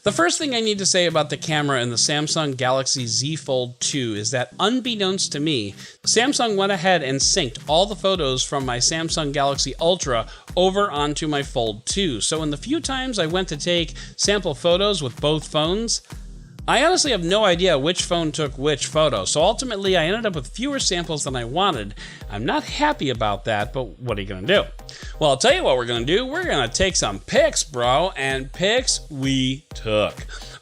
The first thing I need to say about the camera in the Samsung Galaxy Z Fold 2 is that, unbeknownst to me, Samsung went ahead and synced all the photos from my Samsung Galaxy Ultra over onto my Fold 2. So in the few times I went to take sample photos with both phones, I honestly have no idea which phone took which photo, so ultimately I ended up with fewer samples than I wanted. I'm not happy about that, but what are you going to do? Well, I'll tell you what we're going to do. We're going to take some pics, bro, and pics we took.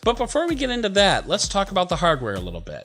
But before we get into that, let's talk about the hardware a little bit.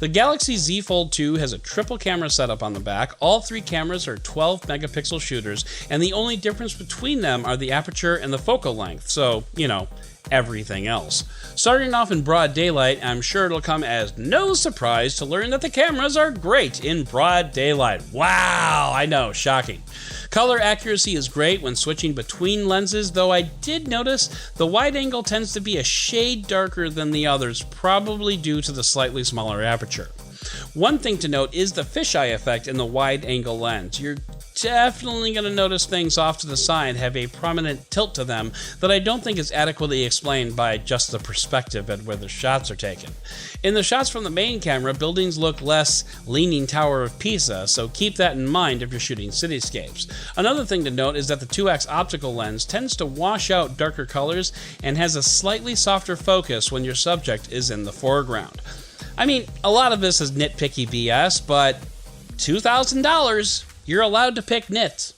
The Galaxy Z Fold 2 has a triple camera setup on the back. All three cameras are 12 megapixel shooters, and the only difference between them are the aperture and the focal length, so, you know, everything else. Starting off in broad daylight, I'm sure it'll come as no surprise to learn that the cameras are great in broad daylight. Wow, I know, shocking. Color accuracy is great when switching between lenses, though I did notice the wide angle tends to be a shade darker than the others, probably due to the slightly smaller aperture. One thing to note is the fisheye effect in the wide angle lens. You're definitely going to notice things off to the side have a prominent tilt to them that I don't think is adequately explained by just the perspective at where the shots are taken. In the shots from the main camera, buildings look less Leaning Tower of Pisa, so keep that in mind if you're shooting cityscapes. Another thing to note is that the 2x optical lens tends to wash out darker colors and has a slightly softer focus when your subject is in the foreground. I mean, a lot of this is nitpicky BS, but $2,000, you're allowed to pick nits.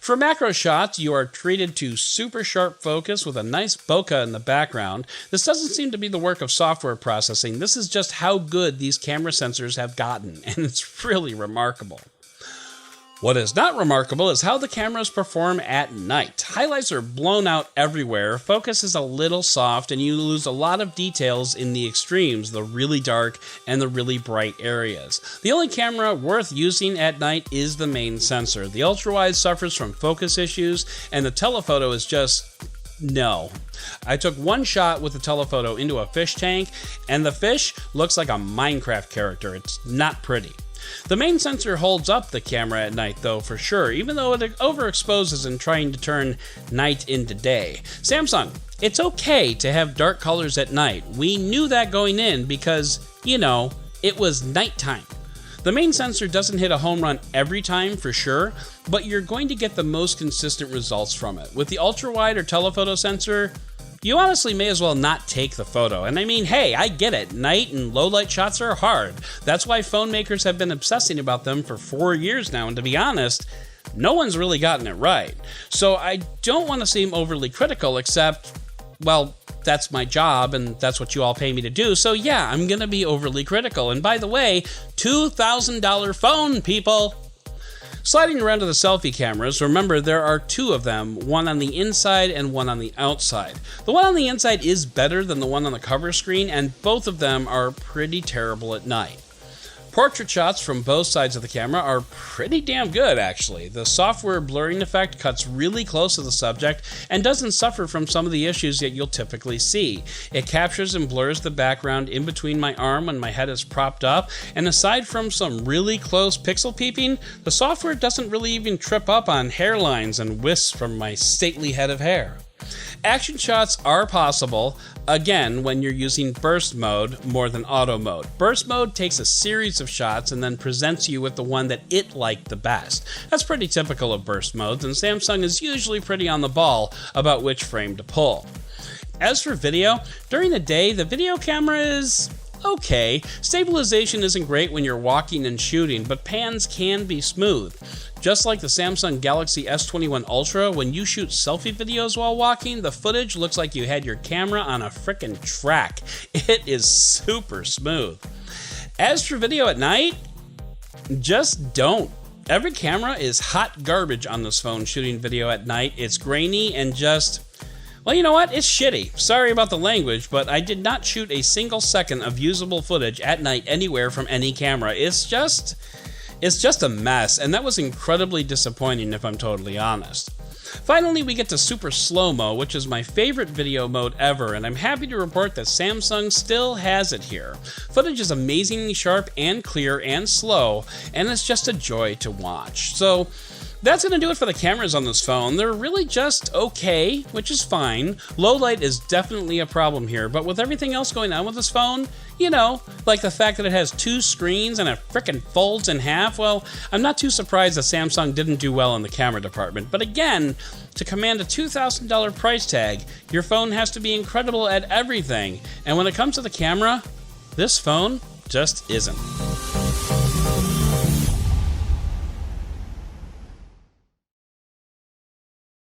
For macro shots, you are treated to super sharp focus with a nice bokeh in the background. This doesn't seem to be the work of software processing. This is just how good these camera sensors have gotten, and it's really remarkable. What is not remarkable is how the cameras perform at night. Highlights are blown out everywhere, focus is a little soft, and you lose a lot of details in the extremes, the really dark and the really bright areas. The only camera worth using at night is the main sensor. The ultrawide suffers from focus issues, and the telephoto is just no. I took one shot with the telephoto into a fish tank, and the fish looks like a Minecraft character. It's not pretty. The main sensor holds up the camera at night though, for sure, even though it overexposes in trying to turn night into day. Samsung, it's okay to have dark colors at night. We knew that going in because, you know, it was nighttime. The main sensor doesn't hit a home run every time for sure, but you're going to get the most consistent results from it. With the ultra-wide or telephoto sensor, you honestly may as well not take the photo. And I mean, hey, I get it. Night and low light shots are hard. That's why phone makers have been obsessing about them for 4 years now. And to be honest, no one's really gotten it right. So I don't want to seem overly critical, except, well, that's my job and that's what you all pay me to do. So yeah, I'm going to be overly critical. And by the way, $2,000 phone, people. Sliding around to the selfie cameras, remember there are two of them, one on the inside and one on the outside. The one on the inside is better than the one on the cover screen, and both of them are pretty terrible at night. Portrait shots from both sides of the camera are pretty damn good, actually. The software blurring effect cuts really close to the subject and doesn't suffer from some of the issues that you'll typically see. It captures and blurs the background in between my arm when my head is propped up, and aside from some really close pixel peeping, the software doesn't really even trip up on hairlines and wisps from my stately head of hair. Action shots are possible, again, when you're using burst mode more than auto mode. Burst mode takes a series of shots and then presents you with the one that it liked the best. That's pretty typical of burst modes, and Samsung is usually pretty on the ball about which frame to pull. As for video, during the day, the video camera is okay. Stabilization isn't great when you're walking and shooting, but pans can be smooth. Just like the Samsung Galaxy S21 Ultra, when you shoot selfie videos while walking, the footage looks like you had your camera on a frickin' track. It is super smooth. As for video at night, just don't. Every camera is hot garbage on this phone shooting video at night. It's grainy and just, well, you know what? It's shitty. Sorry about the language, but I did not shoot a single second of usable footage at night anywhere from any camera. It's just a mess, and that was incredibly disappointing if I'm totally honest. Finally, we get to super slow-mo, which is my favorite video mode ever, and I'm happy to report that Samsung still has it here. Footage is amazingly sharp and clear and slow, and it's just a joy to watch. So, That's going to do it for the cameras on this phone. They're really just okay, which is fine. Low light is definitely a problem here, but with everything else going on with this phone, you know, like the fact that it has 2 screens and it frickin' folds in half, well, I'm not too surprised that Samsung didn't do well in the camera department. But again, to command a $2,000 price tag, your phone has to be incredible at everything. And when it comes to the camera, this phone just isn't.